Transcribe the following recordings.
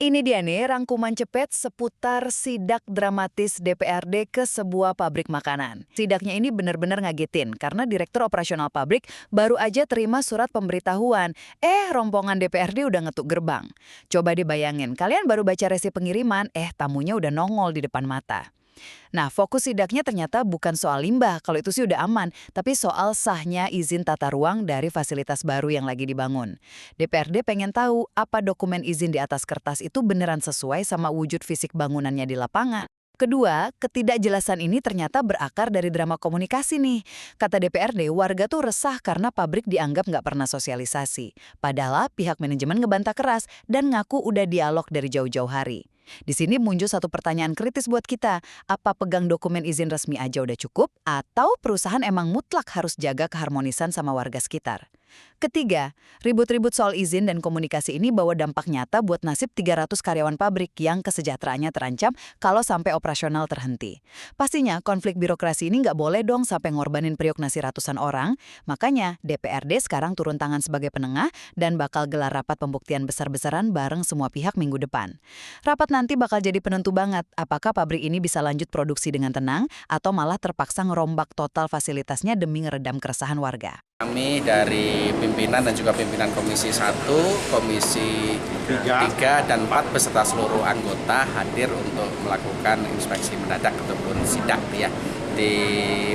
Ini dia nih rangkuman cepet seputar sidak dramatis DPRD ke sebuah pabrik makanan. Sidaknya ini benar-benar ngagetin karena Direktur Operasional pabrik baru aja terima surat pemberitahuan. Rombongan DPRD udah ngetuk gerbang. Coba dibayangin, kalian baru baca resi pengiriman, tamunya udah nongol di depan mata. Nah, fokus sidaknya ternyata bukan soal limbah, kalau itu sih udah aman, tapi soal sahnya izin tata ruang dari fasilitas baru yang lagi dibangun. DPRD pengen tahu apa dokumen izin di atas kertas itu beneran sesuai sama wujud fisik bangunannya di lapangan. Kedua, ketidakjelasan ini ternyata berakar dari drama komunikasi nih. Kata DPRD, warga tuh resah karena pabrik dianggap nggak pernah sosialisasi. Padahal pihak manajemen ngebantah keras dan ngaku udah dialog dari jauh-jauh hari. Di sini muncul satu pertanyaan kritis buat kita. Apa pegang dokumen izin resmi aja udah cukup? Atau perusahaan emang mutlak harus jaga keharmonisan sama warga sekitar? Ketiga, ribut-ribut soal izin dan komunikasi ini bawa dampak nyata buat nasib 300 karyawan pabrik yang kesejahteraannya terancam kalau sampai operasional terhenti. Pastinya konflik birokrasi ini nggak boleh dong sampai ngorbanin periuk nasi ratusan orang. Makanya DPRD sekarang turun tangan sebagai penengah dan bakal gelar rapat pembuktian besar-besaran bareng semua pihak minggu depan. Rapat nanti bakal jadi penentu banget apakah pabrik ini bisa lanjut produksi dengan tenang atau malah terpaksa ngerombak total fasilitasnya demi ngeredam keresahan warga. Kami dari pimpinan dan juga pimpinan Komisi 1, Komisi 3, dan 4 beserta seluruh anggota hadir untuk melakukan inspeksi mendadak ataupun sidak ya di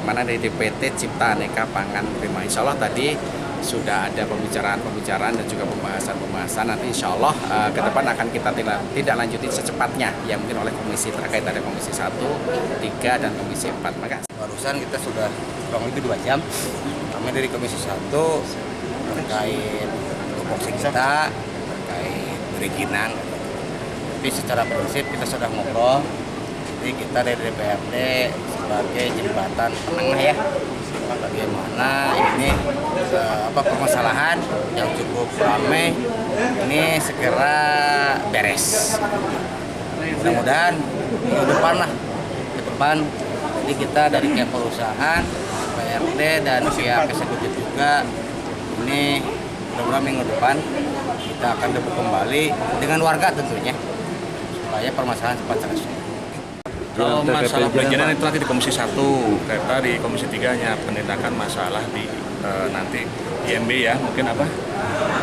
mana di DPT Cipta Aneka Pangan Prima. Insya Allah tadi sudah ada pembicaraan dan juga pembahasan. Nanti insya Allah ke depan akan kita tidak lanjuti secepatnya yang mungkin oleh komisi terkait ada Komisi 1, 3, dan Komisi 4. Maka barusan kita sudah kurang lebih 2 jam. Kami dari Komisi 1 terkait tupoksi kita, terkait perizinan. Tapi secara prinsip kita sudah ngobrol. Jadi kita dari DPRD sebagai jembatan penengah ya. Bagaimana ini permasalahan yang cukup ramai ini segera beres. Mudah-mudahan minggu depan jadi kita dari pihak perusahaan, DPRD dan pihak eksekutif juga ini mudah-mudahan minggu depan kita akan debut kembali dengan warga tentunya supaya permasalahan cepat selesai. Kalau masalah perizinan itu nanti di Komisi 1, kita di Komisi 3-nya penindakan masalah di nanti IMB ya, mungkin apa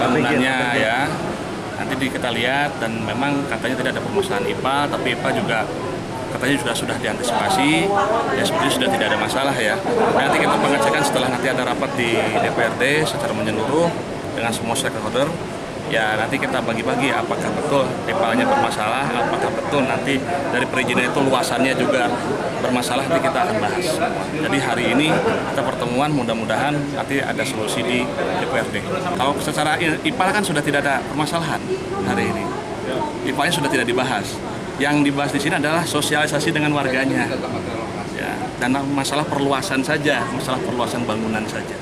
bangunannya ya. Nanti kita lihat dan memang katanya tidak ada permasalahan IPA, tapi IPA juga katanya sudah diantisipasi, ya sebenarnya sudah tidak ada masalah ya. Nanti kita pengecekan setelah nanti ada rapat di DPRD secara menyeluruh dengan semua stakeholder. Ya nanti kita bagi-bagi apakah betul IPA-nya bermasalah, apakah betul nanti dari perizinan itu luasannya juga bermasalah, nanti kita akan bahas. Jadi hari ini kita pertemuan, mudah-mudahan nanti ada solusi di DPRD. Kalau secara IPA kan sudah tidak ada permasalahan hari ini. IPA-nya sudah tidak dibahas. Yang dibahas di sini adalah sosialisasi dengan warganya. Ya, dan masalah perluasan saja, masalah perluasan bangunan saja.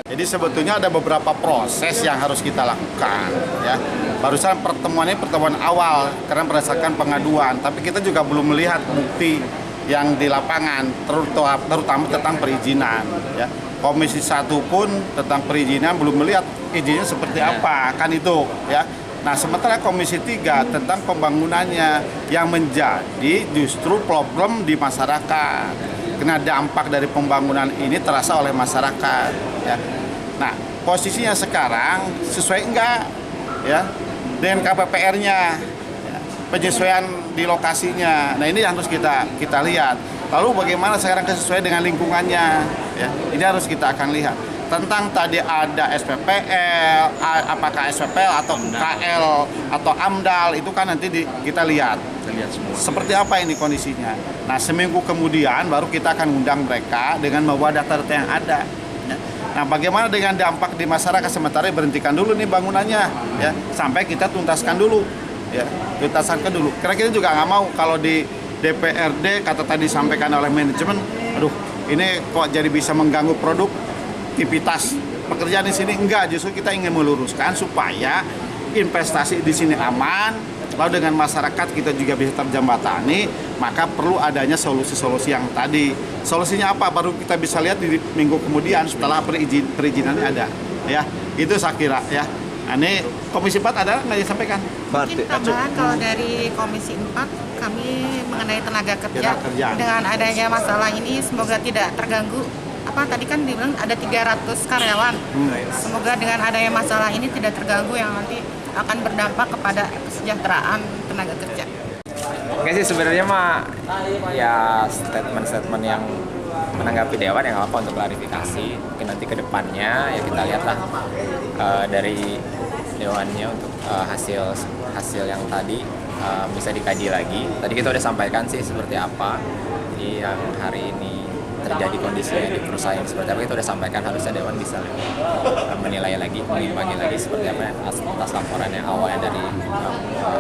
Jadi sebetulnya ada beberapa proses yang harus kita lakukan ya. Barusan pertemuan awal karena berdasarkan pengaduan, tapi kita juga belum melihat bukti yang di lapangan terutama tentang perizinan ya. Komisi 1 pun tentang perizinan belum melihat izinnya seperti apa kan itu ya. Nah, sementara Komisi 3 tentang pembangunannya yang menjadi justru problem di masyarakat. Karena dampak dari pembangunan ini terasa oleh masyarakat ya. Nah, posisinya sekarang sesuai enggak ya dengan KPPR-nya ya, penyesuaian di lokasinya. Nah, ini harus kita lihat. Lalu bagaimana sekarang sesuai dengan lingkungannya ya. Ini harus kita akan lihat. Tentang tadi ada SPPL, apakah SPPL atau UKL atau AMDAL itu kan nanti kita lihat semua. Seperti apa ini kondisinya. Nah, seminggu kemudian baru kita akan undang mereka dengan membawa data-data yang ada. Nah, bagaimana dengan dampak di masyarakat, sementara berhentikan dulu nih bangunannya ya sampai kita tuntaskan dulu ya, tuntaskan dulu. Karena kita juga nggak mau kalau di DPRD kata tadi disampaikan oleh manajemen, aduh ini kok jadi bisa mengganggu produktivitas pekerjaan di sini. Enggak, justru kita ingin meluruskan supaya investasi di sini aman, lalu dengan masyarakat kita juga bisa terjembatani, maka perlu adanya solusi-solusi yang tadi. Solusinya apa? Baru kita bisa lihat di minggu kemudian setelah perizinannya ada. Ya, itu saya kira ya. Ini Komisi 4 ada nggak disampaikan? Mungkin tambahan kalau dari Komisi 4 kami mengenai tenaga kerja Tenaga kerja. dengan adanya masalah ini semoga tidak terganggu. Tadi kan dibilang ada 300 karyawan. Semoga dengan adanya masalah ini tidak terganggu yang nanti akan berdampak kepada kesejahteraan tenaga kerja. Oke sih sebenarnya mah ya statement-statement yang menanggapi dewan yang apa untuk klarifikasi. Mungkin nanti ke depannya ya kita lihatlah dari dewannya untuk hasil yang tadi bisa dikaji lagi. Tadi kita udah sampaikan sih seperti apa. Jadi yang hari ini terjadi kondisinya di perusahaan seperti apa kita udah sampaikan, harusnya dewan bisa menilai lagi, mengimbangi lagi seperti apa atas laporan yang awalnya dari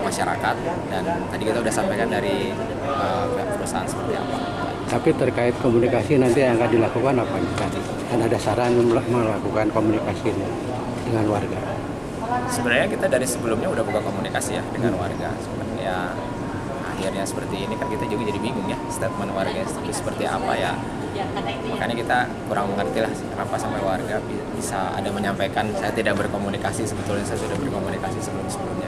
masyarakat, dan tadi kita udah sampaikan dari pihak perusahaan seperti apa. Tapi terkait komunikasi nanti yang akan dilakukan apa nih tadi? Kan ada saran melakukan komunikasi dengan warga. Sebenarnya kita dari sebelumnya udah buka komunikasi ya dengan warga. Sebenarnya akhirnya seperti ini kan kita juga jadi bingung ya, statement warga seperti apa ya. Makanya kita kurang mengerti lah kenapa sampai warga bisa ada menyampaikan saya tidak berkomunikasi, sebetulnya saya sudah berkomunikasi sebelum-sebelumnya.